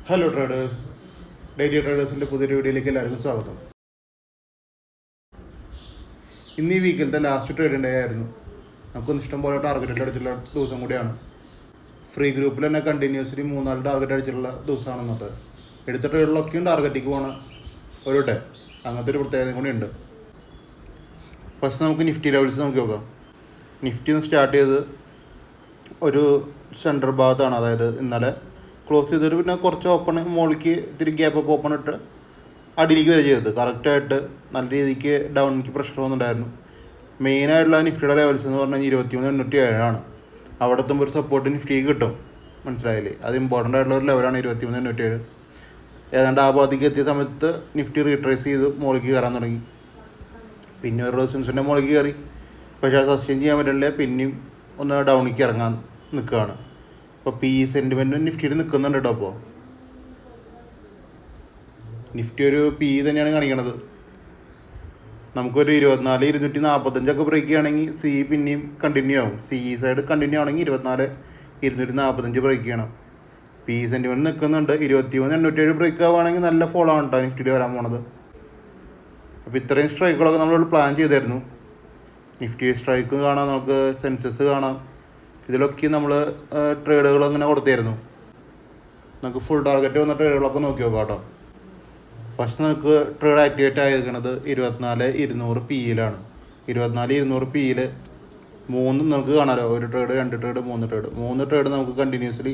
Hello traders, daily ട്രേഡേഴ്സിൻ്റെ പുതിയൊരു വീഡിയോയിലേക്ക് എല്ലാവർക്കും സ്വാഗതം. ഇന്ന് ഈ വീക്കിലത്തെ ലാസ്റ്റ് ട്രേഡിംഗ് ഡേ ആയിരുന്നു. നമുക്കൊന്ന് ഇഷ്ടംപോലെ ടാർഗറ്റ് അടിച്ചിട്ടുള്ള ദിവസം കൂടിയാണ്. ഫ്രീ ഗ്രൂപ്പിൽ തന്നെ കണ്ടിന്യൂസ്ലി 3-4 ടാർഗറ്റ് അടിച്ചിട്ടുള്ള ദിവസമാണ് ഇന്നത്തെ. എടുത്ത ട്രേഡിലൊക്കെയും ടാർഗറ്റിക്ക് പോകണ ഒരു ഡേ, അങ്ങനത്തെ ഒരു പ്രത്യേകത കൂടി ഉണ്ട്. ഫസ്റ്റ് നമുക്ക് നിഫ്റ്റി ലെവൽസ് നോക്കി നോക്കാം. നിഫ്റ്റി ഒന്ന് സ്റ്റാർട്ട് ചെയ്ത് ഒരു സെൻറ്റർ ഭാഗത്താണ്, അതായത് ഇന്നലെ ക്ലോസ് ചെയ്തിട്ട് പിന്നെ കുറച്ച് ഓപ്പൺ മുകളിലേക്ക് ഇത്തിരി ഗ്യാപ്പ് അപ്പ് ഓപ്പൺ ഇട്ട് അടിയിലേക്ക് വരെ ചെയ്തത്. കറക്റ്റായിട്ട് നല്ല രീതിക്ക് ഡൗണിലേക്ക് പ്രഷർ വന്നിട്ടുണ്ടായിരുന്നു. മെയിനായിട്ടുള്ള നിഫ്റ്റിയുടെ ലെവൽസ് എന്ന് പറഞ്ഞാൽ 23,807 അവിടെ എത്തുമ്പോൾ ഒരു സപ്പോർട്ട് നിഫ്റ്റിക്ക് കിട്ടും, മനസ്സിലായില്ലേ? അത് ഇമ്പോർട്ടൻ്റ് ആയിട്ടുള്ള ഒരു ലെവലാണ് 23,807. ഏതാണ്ട് ആ ഭാഗത്തേക്ക് എത്തിയ സമയത്ത് നിഫ്റ്റി റീട്രേസ് ചെയ്ത് മുകളിലേക്ക് കയറാൻ തുടങ്ങി. പിന്നെ ഒരു റെസിസ്റ്റൻസിൻ്റെ മുകളിലേക്ക് കയറി, പക്ഷേ അത് സസ്റ്റെയിൻ ചെയ്യാൻ പറ്റില്ല. പിന്നെയും ഒന്ന് ഡൗണിലേക്ക് ഇറങ്ങാൻ നിൽക്കുകയാണ്. ഇപ്പോൾ പി സെൻറ്റിമെൻറ്റ് നിഫ്റ്റിയിൽ നിൽക്കുന്നുണ്ട് കേട്ടോ. അപ്പോൾ നിഫ്റ്റി ഒരു പി തന്നെയാണ് കാണിക്കണത്. നമുക്കൊരു 24,245 ബ്രേക്ക് ചെയ്യുകയാണെങ്കിൽ സി പിന്നെയും കണ്ടിന്യൂ ആവും. സി സൈഡ് കണ്ടിന്യൂ ആണെങ്കിൽ 24,245 ബ്രേക്ക് ചെയ്യണം. പി സെൻറ്റിമെൻറ്റ് നിൽക്കുന്നുണ്ട്. 23,807 ബ്രേക്ക് ആവുകയാണെങ്കിൽ നല്ല ഫോളോ ആണ് കേട്ടോ നിഫ്റ്റിയിൽ വരാൻ പോണത്. അപ്പോൾ ഇത്രയും സ്ട്രൈക്കുകളൊക്കെ നമ്മൾ പ്ലാൻ ചെയ്തായിരുന്നു. നിഫ്റ്റി സ്ട്രൈക്ക് കാണാം, നമുക്ക് സെൻസസ് കാണാം. ഇതിലൊക്കെ നമ്മൾ ട്രേഡുകൾ അങ്ങനെ കൊടുത്തായിരുന്നു. നമുക്ക് ഫുൾ ടാർഗറ്റ് വന്ന ട്രേഡുകളൊക്കെ നോക്കി നോക്കാം കേട്ടോ. ഫസ്റ്റ് നമുക്ക് ട്രേഡ് ആക്ടിവേറ്റ് ആയിരിക്കുന്നത് 24,200 പിയിലാണ്. 24,200 പിയിൽ 3 നമുക്ക് കാണാമല്ലോ. ഒരു ട്രേഡ്, 2 ട്രേഡ്, 3 ട്രേഡ് നമുക്ക് കണ്ടിന്യൂസ്ലി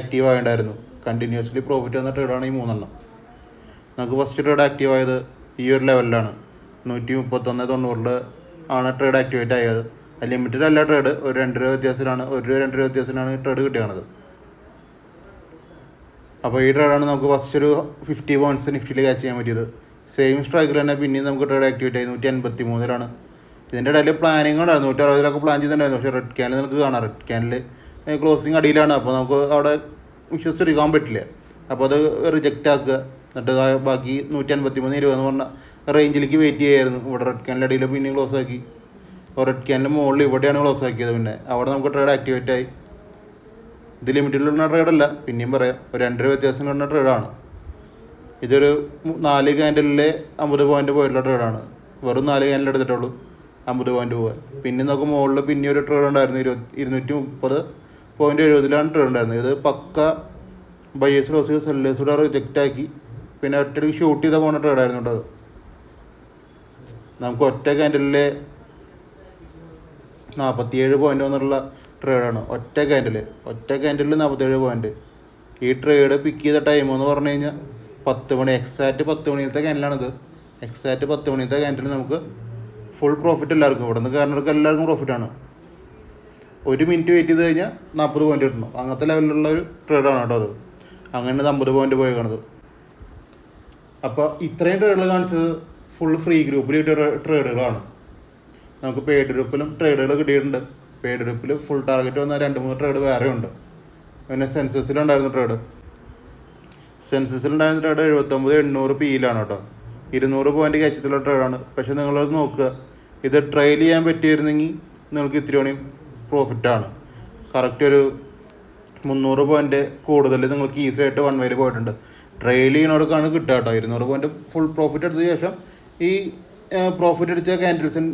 ആക്റ്റീവ് ആയിട്ടുണ്ടായിരുന്നു. കണ്ടിന്യൂസ്ലി പ്രോഫിറ്റ് വന്ന ട്രേഡാണ് ഈ 3 നമുക്ക് ഫസ്റ്റ് ട്രേഡ് ആക്റ്റീവ് ആയത് ഈ ഒരു ലെവലിലാണ്. 131.90 ആണ് ട്രേഡ് ആക്ടിവേറ്റ് ആയത്. ലിമിറ്റഡ് അല്ല ട്രേഡ്, ഒരു 2 രൂപ വ്യത്യാസത്തിലാണ്, 1 രൂപ 2 രൂപ വ്യത്യാസത്തിലാണ് ട്രേഡ് കിട്ടിയത്. അപ്പോൾ ഈ ട്രേഡാണ് നമുക്ക് ഫസ്റ്റ് ഒരു 50 പോയിൻറ്റ്സ് നിഫ്റ്റിയിൽ ക്യാച്ച് ചെയ്യാൻ പറ്റിയത്. സെയിം സ്ട്രൈക്കിൽ തന്നെ പിന്നെയും നമുക്ക് ട്രേഡ് ആക്ടിവേറ്റ് ആയി 153 ഇതിൻ്റെ ഇടയിൽ പ്ലാനിങ് ഉണ്ടായിരുന്നു. 160 പ്ലാൻ ചെയ്തിട്ടുണ്ടായിരുന്നു. പക്ഷേ റെഡ് ക്യാനിൽ നമുക്ക് കാണാം, റെഡ് ക്യാനിൽ ക്ലോസിങ് അടിയിലാണ്. അപ്പോൾ നമുക്ക് അവിടെ വിശ്വസിച്ചെടുക്കാൻ പറ്റില്ല. അപ്പോൾ അത് റിജക്റ്റ് ആക്കുക. എന്നിട്ട് ബാക്കി 153.20 എന്ന് പറഞ്ഞ റേഞ്ചിലേക്ക് വെയിറ്റ് ചെയ്യായിരുന്നു. ഇവിടെ റെഡ് ക്യാനിൻ്റെ അടിയിൽ പിന്നെയും ക്ലോസ് ആക്കി. റെഡ് ക്യാനിൻ്റെ മുകളിൽ ഇവിടെയാണ് ക്ലോസ് ആക്കിയത്. പിന്നെ അവിടെ നമുക്ക് ട്രേഡ് ആക്ടിവേറ്റ് ആയി. ഇത് ലിമിറ്റിലുള്ള ട്രേഡല്ല, പിന്നെയും പറയാം, ഒരു 2 രൂപ വ്യത്യാസം കിട്ടുന്ന ട്രേഡാണ്. ഇതൊരു 4 ക്യാൻഡലിലെ 50 പോയിൻറ്റ് പോയിട്ടുള്ള ട്രേഡാണ്. വെറും 4 ക്യാൻഡിൽ എടുത്തിട്ടുള്ളൂ 50 പോയിൻറ്റ് പോകാൻ. പിന്നെ നമുക്ക് മുകളിൽ പിന്നെ ഒരു ട്രേഡ് ഉണ്ടായിരുന്നു. 230.70 ട്രേഡ് ഉണ്ടായിരുന്നത്. ഇത് പക്ക ബയേഴ്സ് ക്ലോസ് ചെയ്ത് സെല്ലേഴ്സ് കൂടെ റിജക്റ്റ് ആക്കി പിന്നെ ഒറ്റയ്ക്ക് ഷൂട്ട് ചെയ്താൽ പോകുന്ന ട്രേഡായിരുന്നു കേട്ടോ. നമുക്ക് ഒറ്റ ക്യാൻഡലിലെ 47 പോയിൻ്റ് എന്നുള്ള ട്രേഡാണ്. ഒറ്റ ക്യാൻഡിൽ 47 പോയിൻ്റ്. ഈ ട്രേഡ് പിക്ക് ചെയ്ത ടൈം എന്ന് പറഞ്ഞു കഴിഞ്ഞാൽ 10 മണി, എക്സാക്റ്റ് 10 മണിയിലത്തെ ക്യാൻഡിലാണിത്. എക്സാക്റ്റ് 10 മണിയിലത്തെ ക്യാൻഡിൽ നമുക്ക് ഫുൾ പ്രോഫിറ്റ് എല്ലാവർക്കും, ഇവിടെ നിന്ന് കാരണവർക്ക് എല്ലാവർക്കും പ്രോഫിറ്റാണ്. 1 മിനിറ്റ് വെയിറ്റ് ചെയ്ത് കഴിഞ്ഞാൽ 40 പോയിൻ്റ് കിട്ടണം. അങ്ങനത്തെ ലെവലിലുള്ള ഒരു ട്രേഡാണ് കേട്ടോ അത്. അങ്ങനെ 50 പോയിൻ്റ് പോയി കാണുന്നത്. അപ്പോൾ ഇത്രയും ട്രേഡുകൾ കാണിച്ചത് ഫുൾ ഫ്രീ ഗ്രൂപ്പിൽ കിട്ടിയ ട്രേഡുകളാണ്. നമുക്ക് പെയ്ഡ് ഗ്രൂപ്പിലും ട്രേഡുകൾ കിട്ടിയിട്ടുണ്ട്. പെയ്ഡ് ഗ്രൂപ്പിൽ ഫുൾ ടാർഗറ്റ് വന്ന 2-3 ട്രേഡ് വേറെ ഉണ്ട്. പിന്നെ സെൻസസിലുണ്ടായിരുന്ന ട്രേഡ് 79,800 പിയിലാണ് കേട്ടോ. 200 പോയിൻ്റ് ക്യാച്ചത്തുള്ള ട്രേഡാണ്. പക്ഷേ നിങ്ങളത് നോക്കുക, ഇത് ട്രയൽ ചെയ്യാൻ പറ്റിയിരുന്നെങ്കിൽ നിങ്ങൾക്ക് ഇത്തിരി പണിയും പ്രോഫിറ്റാണ്. കറക്റ്റ് ഒരു 300 പോയിൻ്റ് കൂടുതൽ നിങ്ങൾക്ക് ഈസി ആയിട്ട് 1 വൈയിൽ പോയിട്ടുണ്ട്. ട്രയൽ ചെയ്യുന്നവർക്കാണ് കിട്ടുക കേട്ടോ. 200 പോയിൻ്റ് ഫുൾ പ്രോഫിറ്റ് എടുത്ത ശേഷം ഈ പ്രോഫിറ്റ് അടിച്ച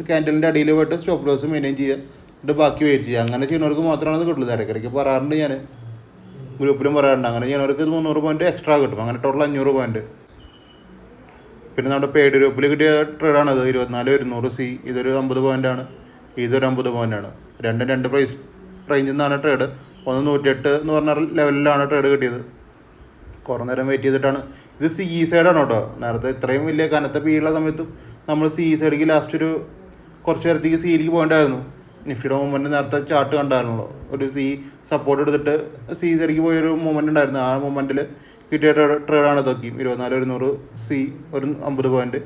ക്യാൻഡലിൻ്റെ അടിയിൽ പോയിട്ട് സ്റ്റോപ്പ് ലോസ് മെയിൻറ്റെയിൻ ചെയ്യുക, എന്നിട്ട് ബാക്കി വെയിറ്റ് ചെയ്യുക. അങ്ങനെ ചെയ്യുന്നവർക്ക് മാത്രമാണ് അത് കിട്ടുള്ളത്. ഇടയ്ക്കിടയ്ക്ക് പറയാറുണ്ട്, ഞാൻ ഗ്രൂപ്പിലും പറയാറുണ്ട്. അങ്ങനെ ചെയ്യുന്നവർക്ക് 300 പോയിൻ്റ് എക്സ്ട്രാ കിട്ടും. അങ്ങനെ ടോട്ടൽ 500 പോയിൻ്റ്. പിന്നെ നമ്മുടെ പെയ്ഡ് ഗ്രൂപ്പിൽ കിട്ടിയ ട്രേഡാണത് 24,100 സി. ഇതൊരു 50 പോയിൻ്റാണ്, ഇതൊരു 50 പോയിൻ്റാണ്. 2 പ്രൈസ് റേഞ്ചിൽ നിന്നാണ് ട്രേഡ്. 108 എന്ന് പറഞ്ഞ ലെവലിലാണ് ട്രേഡ് കിട്ടിയത്. കുറേ നേരം വെയിറ്റ് ചെയ്തിട്ടാണ്. ഇത് സി സൈഡാണ് കേട്ടോ. നേരത്തെ ഇത്രയും വലിയ കനത്ത പീയുള്ള സമയത്തും നമ്മൾ സി സൈഡിലേക്ക് ലാസ്റ്റ് ഒരു കുറച്ച് നേരത്തേക്ക് സിയിലേക്ക് പോയിട്ടായിരുന്നു. നിഫ്റ്റിയുടെ മൂവ്മെൻറ്റ് നേരത്തെ ചാർട്ട് കണ്ടായിരുന്നല്ലോ. ഒരു സി സപ്പോർട്ട് എടുത്തിട്ട് സി സൈഡിലേക്ക് പോയൊരു മൂവ്മെൻറ്റ് ഉണ്ടായിരുന്നു. ആ മൂവ്മെൻറ്റിൽ കിട്ടിയ ട്രേഡാണ് ഇതൊക്കെയും. 24,100 സി ഒരു 50 പോയിൻറ്റ്,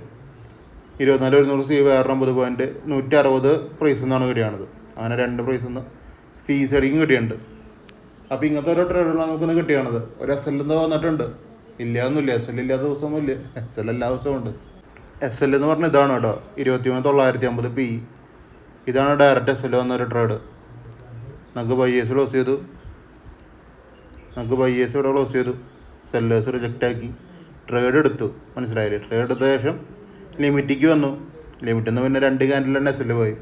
24,100 സി വേറെ 50 പോയിൻറ്റ്, 160 പ്രൈസിൽ നിന്നാണ് കിട്ടിയാണത്. അങ്ങനെ 2 പ്രൈസിൽ നിന്ന് സി സൈഡിക്കും കിട്ടിയിട്ടുണ്ട്. അപ്പോൾ ഇങ്ങനത്തെ ഓരോ ട്രേഡുകളാണ് നമുക്കൊന്ന് കിട്ടിയാണത്. ഒരു എസ് എൽ എന്ന് വന്നിട്ടുണ്ട്. ഇല്ലാതൊന്നുമില്ല, എസ് എൽ ഇല്ലാത്ത ദിവസമൊന്നുമില്ല. എസ് എൽ എല്ലാ ദിവസവും ഉണ്ട്. എസ് എൽ എന്ന് പറഞ്ഞാൽ ഇതാണ് കേട്ടോ, 23,950 പി. ഇതാണ് ഡയറക്റ്റ് എസ് എൽ വന്നൊരു ട്രേഡ്. നമുക്ക് ബൈ എസ് ക്ലോസ് ചെയ്തു. ഇവിടെ ക്ലോസ് ചെയ്തു. സെല്ലേഴ്സ് റിജക്റ്റ് ആക്കി ട്രേഡ് എടുത്തു. മനസ്സിലായില്ലേ? ട്രേഡ് എടുത്ത ശേഷം ലിമിറ്റിക്ക് വന്നു. ലിമിറ്റിൽ നിന്ന് പിന്നെ 2 ക്യാൻഡിൽ തന്നെ എസ്സിൽ പോയി.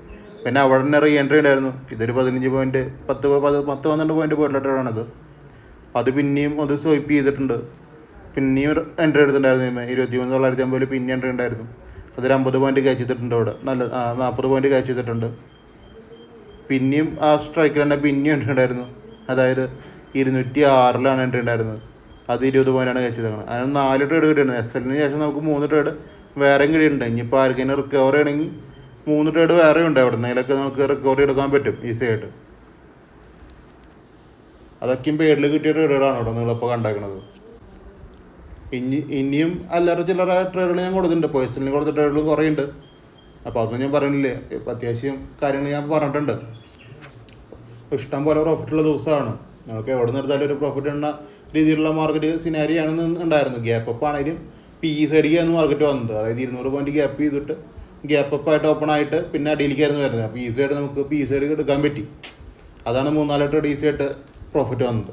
പിന്നെ അവിടെ തന്നെ റീ എൻട്രി ഉണ്ടായിരുന്നു. ഇതൊരു 15 പോയിൻറ്റ് 12 പോയിൻറ്റ് പോയിട്ടുള്ള ട്രേഡാണത്. അത് പിന്നെയും അത് സ്വൈപ്പ് ചെയ്തിട്ടുണ്ട്. പിന്നെയും എൻട്രി എടുത്തിട്ടുണ്ടായിരുന്നു. 23,950 പിന്നെ എൻട്രി ഉണ്ടായിരുന്നു. അതൊരു 50 പോയിൻറ്റ് ക്യാച്ച് ചെയ്തിട്ടുണ്ട്. അവിടെ നല്ല 40 പോയിൻറ്റ് ക്യാച്ച് ചെയ്തിട്ടുണ്ട്. പിന്നെയും ആ സ്ട്രൈക്കിൽ തന്നെ പിന്നെയും എൻട്രി ഉണ്ടായിരുന്നു. അതായത് 206 എൻട്രി ഉണ്ടായിരുന്നത്. അത് 20 പോയിൻ്റാണ് ക്യാച്ച് ചെയ്തേക്കുന്നത്. അതിന് 4 ട്രേഡ് കിട്ടിയിരുന്നു. എസ് എല്ലിന് ശേഷം നമുക്ക് 3 ട്രേഡ് വേറെയും കിട്ടിയിട്ടുണ്ട്. ഇനിയിപ്പോൾ ആർക്കെങ്കിലും റിക്കവർ ചെയ്യണമെങ്കിൽ 3 ട്രേഡ് വേറെ ഉണ്ട്. അവിടെ നിന്നൊക്കെ നമുക്ക് റിക്കവറി എടുക്കാൻ പറ്റും ഈസി ആയിട്ട്. അതൊക്കെയും പേരിൽ കിട്ടിയ ട്രേഡുകളാണ് അവിടെ നിങ്ങളിപ്പോൾ കണ്ടേക്കുന്നത്. ഇനിയും അല്ലറ ചില്ലറ ട്രേഡുകൾ ഞാൻ കൊടുത്തിട്ടുണ്ട്. പേഴ്സണലി കൊടുത്ത ട്രേഡുകൾ കുറേ ഉണ്ട്. അപ്പോൾ അതൊന്നും ഞാൻ പറയുന്നില്ലേ. ഇപ്പം അത്യാവശ്യം കാര്യങ്ങൾ ഞാൻ പറഞ്ഞിട്ടുണ്ട്. ഇഷ്ടം പോലെ പ്രോഫിറ്റുള്ള ദിവസമാണ്. നമുക്ക് എവിടെ നിർത്താലും ഒരു പ്രോഫിറ്റ് ഉള്ള രീതിയിലുള്ള മാർക്കറ്റ് സിനാരിയാണ് ഉണ്ടായിരുന്നു. ഗ്യാപ്പ് അപ്പ് ആണെങ്കിലും പി ഇ സൈഡിലേക്കാണ് മാർക്കറ്റ് വന്നത്. അതായത് 200 പോയിൻറ്റ് ഗ്യാപ്പ് ചെയ്തിട്ട് ഗ്യാപ്പ് അപ്പ് ആയിട്ട് ഓപ്പൺ ആയിട്ട് പിന്നെ അടിയിലേക്കായിരുന്നു വരുന്നത്. അപ്പോൾ ഈ സൈഡ് നമുക്ക് പി സൈഡ് എടുക്കാൻ പറ്റി. അതാണ് 3-4 ട്രേഡ് ഈസി ആയിട്ട് പ്രോഫിറ്റ് വന്നത്.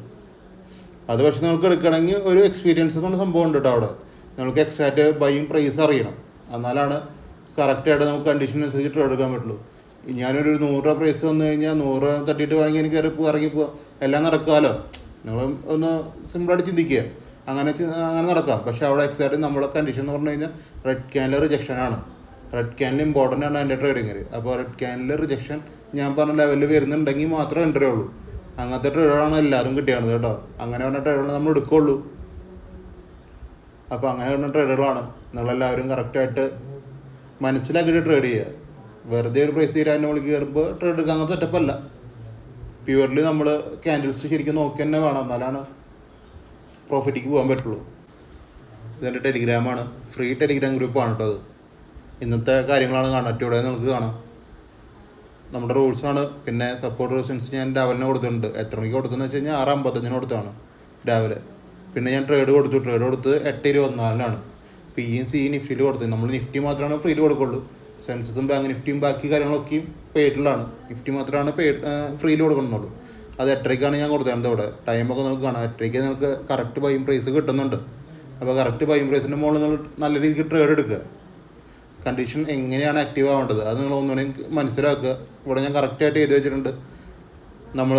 അത് പക്ഷേ നിങ്ങൾക്ക് എടുക്കണമെങ്കിൽ ഒരു എക്സ്പീരിയൻസ് എന്നുള്ള സംഭവം ഉണ്ട് കേട്ടോ. അവിടെ നമുക്ക് എക്സാക്റ്റ് ബൈയിങ് പ്രൈസ് അറിയണം. എന്നാലാണ് കറക്റ്റായിട്ട് നമുക്ക് കണ്ടീഷൻ അനുസരിച്ച് ട്രേഡ് എടുക്കാൻ പറ്റുള്ളൂ. ഞാനൊരു 100 രൂപ പ്രൈസ് വന്നു കഴിഞ്ഞാൽ 100 തട്ടിയിട്ട് വേണമെങ്കിൽ എനിക്ക് ഇറങ്ങി പോവാം. എല്ലാം നടക്കാമല്ലോ. നിങ്ങൾ ഒന്ന് സിമ്പിളായിട്ട് ചിന്തിക്കുക. അങ്ങനെ നടക്കാം. പക്ഷേ അവിടെ എക്സാക്റ്റ് നമ്മളെ കണ്ടീഷൻ എന്ന് പറഞ്ഞു കഴിഞ്ഞാൽ റെഡ് ക്യാനിൽ റിജക്ഷനാണ്. റെഡ് ക്യാനിൽ ഇമ്പോർട്ടൻ്റ് ആണ് എൻ്റെ ട്രേഡിങ്ങിൽ. അപ്പോൾ റെഡ് ക്യാനിൽ റിജക്ഷൻ ഞാൻ പറഞ്ഞ ലെവലിൽ വരുന്നുണ്ടെങ്കിൽ മാത്രമേ എൻട്രി ഉള്ളൂ. അങ്ങനത്തെ ട്രേഡുകളാണ് എല്ലാവരും കിട്ടിയത് കേട്ടോ. അങ്ങനെ പറഞ്ഞ ട്രേഡുകൾ നമ്മൾ എടുക്കുള്ളൂ. അപ്പോൾ അങ്ങനെ പറഞ്ഞ ട്രേഡുകളാണ് നിങ്ങളെല്ലാവരും കറക്റ്റായിട്ട് മനസ്സിലാക്കിയിട്ട് ട്രേഡ് ചെയ്യുക. വെറുതെ ഒരു പ്രൈസ് തീരാൻ വിളിക്ക് കയറുമ്പോൾ ട്രേഡ് എടുക്കുക അങ്ങനത്തെ സെറ്റപ്പല്ല. പ്യുവർലി നമ്മൾ ക്യാൻഡിൽസ് ശരിക്കും നോക്കി തന്നെ വേണം. എന്നാലാണ് പ്രോഫിറ്റിക്ക് പോകാൻ പറ്റുള്ളൂ. ഇതെൻ്റെ ടെലിഗ്രാമാണ്. ഫ്രീ ടെലിഗ്രാം ഗ്രൂപ്പാണ് കേട്ടോ അത്. ഇന്നത്തെ കാര്യങ്ങളാണ് കാണാൻ ഇവിടെ നിങ്ങൾക്ക് കാണാം. നമ്മുടെ റൂൾസാണ്. പിന്നെ സപ്പോർട്ട് റെസിസ്റ്റൻസ് ഞാൻ രാവിലെ കൊടുത്തിട്ടുണ്ട്. എത്ര മണിക്ക് കൊടുത്തതെന്ന് വെച്ച് കഴിഞ്ഞാൽ 6:55 കൊടുത്താണ് രാവിലെ. പിന്നെ ഞാൻ ട്രേഡ് കൊടുത്ത് 8:24 പിയും സി നിഫ്റ്റിയിൽ കൊടുത്തത്. നമ്മൾ നിഫ്റ്റി മാത്രമാണ് ഫ്രീയിൽ കൊടുക്കുള്ളൂ. സെൻസസും ബാങ്ക് നിഫ്റ്റിയും ബാക്കി കാര്യങ്ങളൊക്കെയും പെയ്ഡിലാണ്. നിഫ്റ്റി മാത്രമാണ് ഫ്രീയിൽ കൊടുക്കുന്നുള്ളൂ. അത് 8:30 ഞാൻ കൊടുത്തത്. ഇവിടെ ടൈമൊക്കെ നമുക്ക് കാണാം. 8:30 നിങ്ങൾക്ക് കറക്റ്റ് ബൈയും പ്രൈസ് കിട്ടുന്നുണ്ട്. അപ്പോൾ കറക്റ്റ് ബൈയും പ്രൈസിൻ്റെ മുകളിൽ നിങ്ങൾ നല്ല രീതിക്ക് ട്രേഡ് എടുക്കുക. കണ്ടീഷൻ എങ്ങനെയാണ് ആക്റ്റീവ് ആവേണ്ടത് അത് നിങ്ങൾ ഒന്നുകൂടി മനസ്സിലാക്കുക. ഇവിടെ ഞാൻ കറക്റ്റായിട്ട് എഴുതി വെച്ചിട്ടുണ്ട്. നമ്മൾ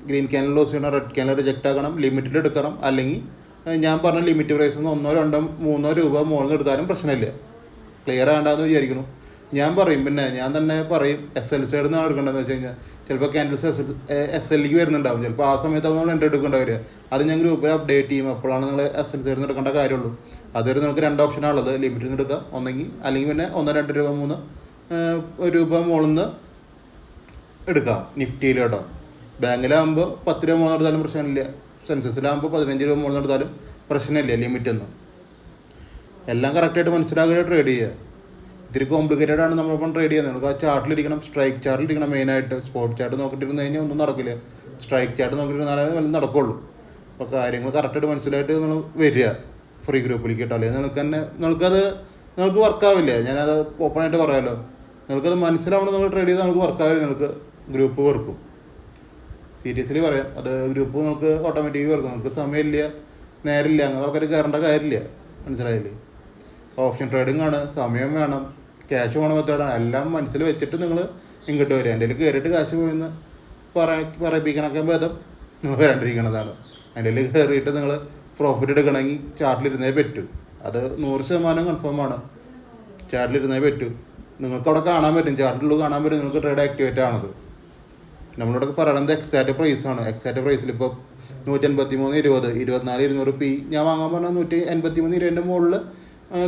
ഗ്രീൻ ക്യാനിൽ ലോസ് ചെയ്യണം, റെഡ് ക്യാനിൽ റിജക്റ്റ് ആക്കണം, ലിമിറ്റിൽ എടുക്കണം. അല്ലെങ്കിൽ ഞാൻ പറഞ്ഞ ലിമിറ്റ് പ്രൈസിൽ നിന്ന് 1, 2, 3 രൂപ മുകളിൽ എടുത്താലും പ്രശ്നമില്ല. ക്ലിയർ ആകണ്ടെന്ന് വിചാരിക്കുന്നു. ഞാൻ പറയും, പിന്നെ ഞാൻ തന്നെ പറയും എസ് എൽ സൈഡിൽ നിന്നാണ് എടുക്കേണ്ടതെന്ന് വെച്ച് കഴിഞ്ഞാൽ ചിലപ്പോൾ ക്യാൻഡിൽസ് എസ് എല്ലിലേക്ക് വരുന്നുണ്ടാവും. ചിലപ്പോൾ ആ സമയത്ത് നമ്മൾ എൻട്രി എടുക്കേണ്ട വരിക. അത് ഞാൻ ഗ്രൂപ്പിൽ അപ്ഡേറ്റ് ചെയ്യും. അപ്പോഴാണ് നിങ്ങൾ എസ് എൽ സൈഡിൽ നിന്ന് എടുക്കേണ്ട കാര്യമുള്ളൂ. അതൊരു നിങ്ങൾക്ക് 2 ഓപ്ഷനാണുള്ളത്. ലിമിറ്റിൽ നിന്ന് എടുക്കുക അല്ലെങ്കിൽ പിന്നെ 1, 2 രൂപ 3 രൂപ മുകളിൽ നിന്ന് എടുക്കാം നിഫ്റ്റിയിൽ കേട്ടോ. ബാങ്കിലാകുമ്പോൾ 10 രൂപ മുകളിൽ എടുത്താലും പ്രശ്നമില്ല. സെൻസസിലാകുമ്പോൾ 15 രൂപ മുകളിൽ എടുത്താലും പ്രശ്നമില്ല. ലിമിറ്റൊന്നും എല്ലാം കറക്റ്റായിട്ട് മനസ്സിലാക്കി ട്രേഡ് ചെയ്യുക. ഇത്തിരി കോംപ്ലിക്കേറ്റഡ് ആണ് നമ്മളിപ്പം ട്രേഡ് ചെയ്യുന്നത്. നമുക്ക് ആ ചാർട്ടിലിരിക്കണം, സ്ട്രൈക്ക് ചാർട്ടിലിരിക്കണം മെയിനായിട്ട്. സ്പോട്ട് ചാർട്ട് നോക്കിയിട്ടിരുന്ന് കഴിഞ്ഞാൽ ഒന്നും നടക്കില്ല. സ്ട്രൈക്ക് ചാർട്ട് നോക്കിയിരുന്നാലേ വല്ലതും നടക്കുള്ളൂ. അപ്പോൾ കാര്യങ്ങൾ കറക്റ്റായിട്ട് മനസ്സിലായിട്ട് നിങ്ങൾ വരിക ഫ്രീ ഗ്രൂപ്പിലേക്ക് കേട്ടോ. അല്ലെങ്കിൽ നിങ്ങൾക്ക് വർക്കാവില്ല. ഞാനത് ഓപ്പണായിട്ട് പറയാമല്ലോ. നിങ്ങൾക്കത് മനസ്സിലാവണം. നിങ്ങൾ ട്രേഡ് ചെയ്താൽ നിങ്ങൾക്ക് വർക്കാവില്ല. നിങ്ങൾക്ക് ഗ്രൂപ്പ് വർക്കും സീരിയസ്ലി പറയാം. അത് ഗ്രൂപ്പ് നിങ്ങൾക്ക് ഓട്ടോമാറ്റിക്കലി വർക്കും. നിങ്ങൾക്ക് സമയമില്ല, നേരമില്ല, അങ്ങനെ ആൾക്കാർ കയറേണ്ട കാര്യമില്ല. മനസ്സിലായില്ലേ? ഓപ്ഷൻ ട്രേഡിംഗ് ആണ്, സമയം വേണം, ക്യാഷ് വേണം, മെത്തേഡ് എല്ലാം മനസ്സിൽ വെച്ചിട്ട് നിങ്ങൾ ഇങ്ങോട്ട് വരിക. എൻ്റെ കയറിയിട്ട് കാശ് പോയിന്ന് പറയിപ്പിക്കണൊക്കെ ഭേദം നിങ്ങൾ വരാണ്ടിരിക്കണതാണ്. എൻ്റെ കയറിയിട്ട് നിങ്ങൾ പ്രോഫിറ്റ് എടുക്കണമെങ്കിൽ ചാർട്ടിലിരുന്നേ പറ്റൂ. അത് 100% കൺഫേമാണ്. ചാർട്ടിലിരുന്നേ പറ്റൂ. നിങ്ങൾക്ക് അവിടെ കാണാൻ പറ്റും, ചാർട്ടിൽ കാണാൻ പറ്റും നിങ്ങൾക്ക് ട്രേഡ് ആക്ടിവേറ്റ് ആണത്. നമ്മളിവിടെ പറയുന്നത് എക്സാക്റ്റ് പ്രൈസാണ്. എക്സാക്റ്റ് പ്രൈസിൽ ഇപ്പോൾ 183.20 24 200 പി ഞാൻ വാങ്ങാൻ പറഞ്ഞാൽ 183.20 മുകളിൽ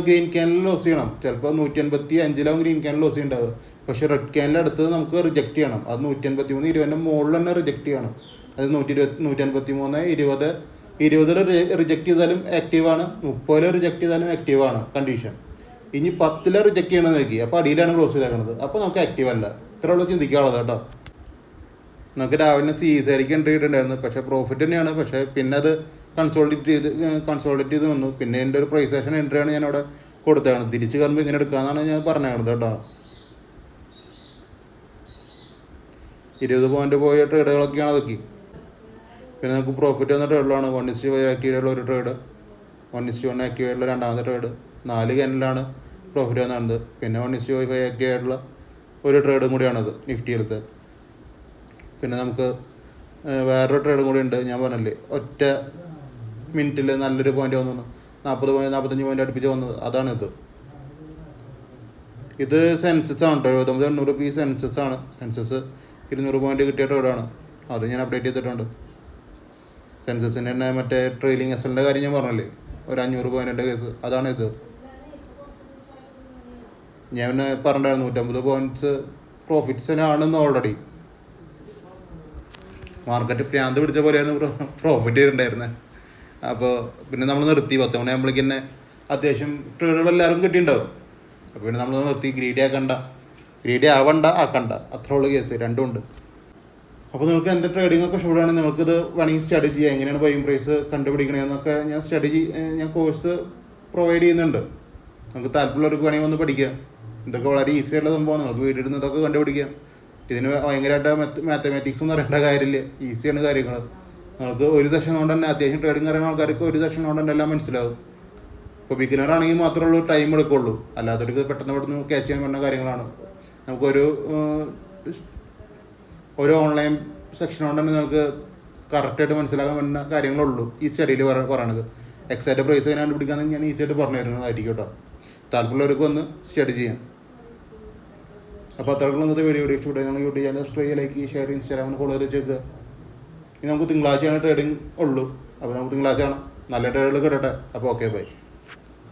ഗ്രീൻ ക്യാനിൽ ലോസ് ചെയ്യണം. ചിലപ്പോൾ 185 ഗ്രീൻ ക്യാനിൽ ലോസ് ചെയ്യേണ്ടത്. പക്ഷേ റെഡ് ക്യാനിൽ അടുത്തത് നമുക്ക് റിജക്റ്റ് ചെയ്യണം. അത് 183.20 മുകളിൽ തന്നെ റിജക്റ്റ് ചെയ്യണം. അത് 123.20 റിജക്റ്റ് ചെയ്താലും ആക്റ്റീവാണ്, 30 റിജക്റ്റ് ചെയ്താലും ആക്റ്റീവാണ് കണ്ടീഷൻ. ഇനി 10 റിജക്റ്റ് ചെയ്യണമെന്ന് നോക്കി, അപ്പോൾ അടിയിലാണ് ക്ലോസ് ചെയ്തേക്കുന്നത്. അപ്പോൾ നമുക്ക് ആക്റ്റീവ് അല്ല. ഇത്രയുള്ള ചിന്തിക്കാനുള്ളത് കേട്ടോ. നമുക്ക് രാവിലെ സീസായിരിക്കും എൻട്രി ചെയ്തിട്ടുണ്ടായിരുന്നു. പക്ഷേ പ്രോഫിറ്റ് തന്നെയാണ്. പക്ഷേ പിന്നെ അത് കൺസോൾട്ടേറ്റ് ചെയ്ത് വന്നു. പിന്നെ എൻ്റെ ഒരു പ്രൈസ് ആക്ഷൻ എൻട്രിയാണ് ഞാനവിടെ കൊടുത്തതാണ്. തിരിച്ച് കയറുമ്പോൾ ഇങ്ങനെ എടുക്കാമെന്നാണ് ഞാൻ പറഞ്ഞത് കേട്ടോ. 20 പോയിൻ്റ് പോയ ട്രേഡുകളൊക്കെയാണ് അതൊക്കെ. പിന്നെ നമുക്ക് പ്രോഫിറ്റ് വന്ന ട്രേഡിലാണ് 1:5 ആക്റ്റീവുള്ള ഒരു ട്രേഡ്. 1:1 ആക്റ്റീവ് ആയിട്ടുള്ള രണ്ടാമത്തെ ട്രേഡ് 4 ക്യാൻഡിലാണ് പ്രോഫിറ്റ് വന്നത്. പിന്നെ 1:5 ആക്റ്റീവ് ആയിട്ടുള്ള ഒരു ട്രേഡും കൂടിയാണത് നിഫ്റ്റിയിലത്തെ. പിന്നെ നമുക്ക് വേറൊരു ട്രേഡും കൂടി ഉണ്ട്. ഞാൻ പറഞ്ഞില്ലേ ഒറ്റ മിനിറ്റിൽ നല്ലൊരു പോയിന്റ് വന്നു, 45 പോയിന്റ് അടുപ്പിച്ച് വന്നത്, അതാണിത്. ഇത് സെൻസസ് ആണ് കേട്ടോ, 79-800 സെൻസസ് ആണ്. സെൻസസ് 200 പോയിന്റ് കിട്ടിയ ട്രേഡാണ്. അത് ഞാൻ അപ്ഡേറ്റ് ചെയ്തിട്ടുണ്ട്. സെൻസസിൻ്റെ തന്നെ മറ്റേ ട്രെയിലിംഗ് എസലിൻ്റെ കാര്യം ഞാൻ പറഞ്ഞില്ലേ, ഒരു 500 പോയിൻറ്റിൻ്റെ കേസ്, അതാണിത്. ഞാൻ പിന്നെ പറഞ്ഞിട്ടുണ്ടായിരുന്നു 150 പോയിൻറ്റ്സ് പ്രോഫിറ്റ്സിനാണെന്ന്. ഓൾറെഡി മാർക്കറ്റ് പ്രാന്ത് പിടിച്ച പോലെയാണ് പ്രോഫിറ്റ് ചെയ്തിട്ടുണ്ടായിരുന്നത്. അപ്പോൾ പിന്നെ നമ്മൾ നിർത്തി. 10 മണിയാകുമ്പോഴേക്ക് തന്നെ അത്യാവശ്യം ട്രേഡുകൾ എല്ലാവരും കിട്ടിയിട്ടുണ്ടാവും. അപ്പോൾ പിന്നെ നമ്മൾ നിർത്തി. ഗ്രീഡി ആവണ്ട അത്ര ഉള്ള കേസ്, രണ്ടും ഉണ്ട്. അപ്പോൾ നിങ്ങൾക്ക് എൻ്റെ ട്രേഡിംഗ് ഒക്കെ ഷുഡാണ്. നിങ്ങൾക്കിത് വേണമെങ്കിൽ സ്റ്റഡി ചെയ്യാം. എങ്ങനെയാണ് ബൈയിങ് പ്രൈസ് കണ്ടുപിടിക്കണമെന്നൊക്കെ ഞാൻ കോഴ്സ് പ്രൊവൈഡ് ചെയ്യുന്നുണ്ട്. നിങ്ങൾക്ക് താല്പര്യമുള്ളവർക്ക് വേണമെങ്കിൽ ഒന്ന് പഠിക്കാം. ഇതൊക്കെ വളരെ ഈസി ആയിട്ടുള്ള സംഭവമാണ്. നിങ്ങൾക്ക് വീട്ടിൽ നിന്ന് ഇതൊക്കെ കണ്ടുപിടിക്കാം. ഇതിന് ഭയങ്കരമായിട്ട് മാത്തമാറ്റിക്സ് ഒന്നും അറിയേണ്ട കാര്യമില്ല. ഈസിയാണ് കാര്യങ്ങൾ. നിങ്ങൾക്ക് ഒരു സെഷൻ കൊണ്ട് തന്നെ, അത്യാവശ്യം ട്രേഡിംഗ് അറിയുന്ന ആൾക്കാർക്ക് ഒരു സെഷൻ കൊണ്ട് തന്നെ എല്ലാം മനസ്സിലാവും. ഇപ്പോൾ ബിഗിനർ ആണെങ്കിൽ മാത്രമേ ഉള്ളൂ ടൈം എടുക്കുള്ളൂ. അല്ലാത്തവർക്ക് പെട്ടെന്ന് ക്യാച്ച് ചെയ്യാൻ പറ്റുന്ന കാര്യങ്ങളാണ്. നമുക്കൊരു ഓൺലൈൻ സെക്ഷൻ കൊണ്ട് തന്നെ നമുക്ക് കറക്റ്റായിട്ട് മനസ്സിലാക്കാൻ പറ്റുന്ന കാര്യങ്ങളുള്ളൂ ഈ സ്റ്റഡിയിൽ പറയണത്. എക്സാക്റ്റ് പ്രൈസ് എങ്ങനെ കണ്ടുപിടിക്കാമെന്ന് ഞാൻ ഈസിയായിട്ട് പറഞ്ഞു തരുന്നതായിരിക്കും കേട്ടോ. താല്പര്യമുള്ളവർക്ക് ഒന്ന് സ്റ്റഡി ചെയ്യാം. അപ്പോൾ അത്രക്കുള്ള ഇന്നത്തെ വീഡിയോ ഇഷ്ടപ്പെട്ടു. നിങ്ങൾ യൂട്യൂബ് ചാനൽ സബ്സ്ക്രൈബ് ചെയ്യുക, ലൈക്ക് ചെയ്യുക, ഷെയർ, ഇൻസ്റ്റാഗ്രാമിൽ ഫോളോ ചെയ്ത് വെച്ചേക്കുക. ഇനി നമുക്ക് തിങ്കളാഴ്ചയാണ് ട്രേഡിംഗ് ഉള്ളൂ. അപ്പോൾ നമുക്ക് തിങ്കളാഴ്ച ആണ് നല്ല ട്രേഡുകൾ കിട്ടട്ടെ. അപ്പോൾ ഓക്കെ, ബൈ.